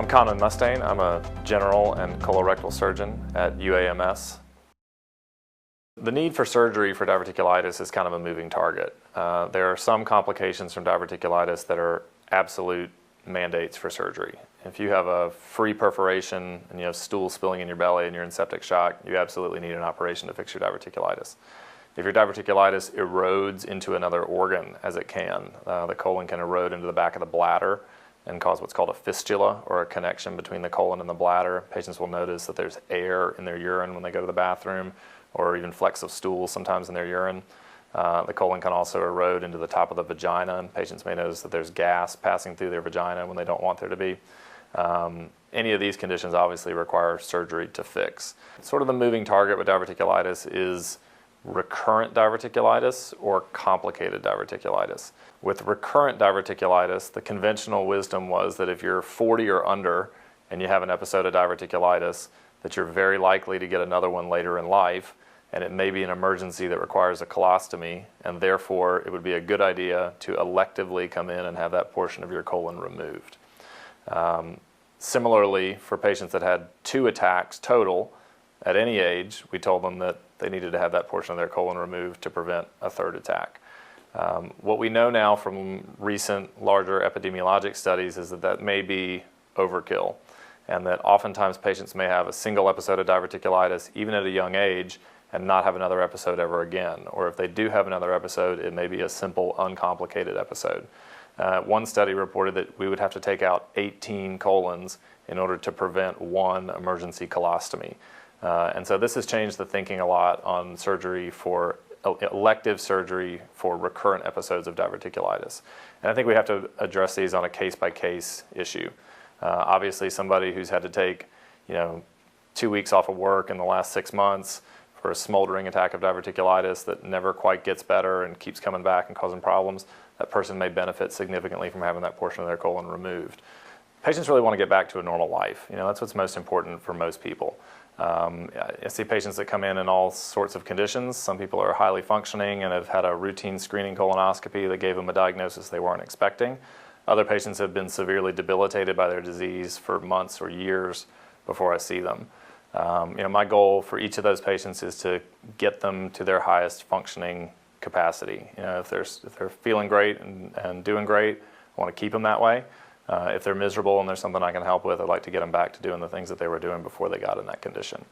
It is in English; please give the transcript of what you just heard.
Conan Mustain. I'm a general and colorectal surgeon at UAMS. The need for surgery for diverticulitis is kind of a moving target. There are some complications from diverticulitis that are absolute mandates for surgery. If you have a free perforation and you have stool spilling in your belly and you're in septic shock, you absolutely need an operation to fix your diverticulitis. If your diverticulitis erodes into another organ, as it can, the colon can erode into the back of the bladder and cause what's called a fistula, or a connection between the colon and the bladder. Patients will notice that there's air in their urine when they go to the bathroom, or even flecks of stool sometimes in their urine. The colon can also erode into the top of the vagina, and patients may notice that there's gas passing through their vagina when they don't want there to be. Any of these conditions obviously require surgery to fix. Sort of the moving target with diverticulitis is recurrent diverticulitis or complicated diverticulitis. With recurrent diverticulitis, the conventional wisdom was that if you're 40 or under and you have an episode of diverticulitis, that you're very likely to get another one later in life, and it may be an emergency that requires a colostomy, and therefore it would be a good idea to electively come in and have that portion of your colon removed. Similarly, for patients that had 2 attacks total at any age, we told them that they needed to have that portion of their colon removed to prevent a 3rd attack. What we know now from recent larger epidemiologic studies is that that may be overkill, and that oftentimes patients may have a single episode of diverticulitis even at a young age and not have another episode ever again. Or if they do have another episode, it may be a simple, uncomplicated episode. One study reported that we would have to take out 18 colons in order to prevent 1 emergency colostomy. And so this has changed the thinking a lot on surgery for elective surgery for recurrent episodes of diverticulitis. And I think we have to address these on a case-by-case issue. Obviously, somebody who's had to take 2 weeks off of work in the last 6 months for a smoldering attack of diverticulitis that never quite gets better and keeps coming back and causing problems, that person may benefit significantly from having that portion of their colon removed. Patients really want to get back to a normal life. That's what's most important for most people. I see patients that come in all sorts of conditions. Some people are highly functioning and have had a routine screening colonoscopy that gave them a diagnosis they weren't expecting. Other patients have been severely debilitated by their disease for months or years before I see them. My goal for each of those patients is to get them to their highest functioning capacity. If they're feeling great and doing great, I want to keep them that way. If they're miserable and there's something I can help with, I'd like to get them back to doing the things that they were doing before they got in that condition.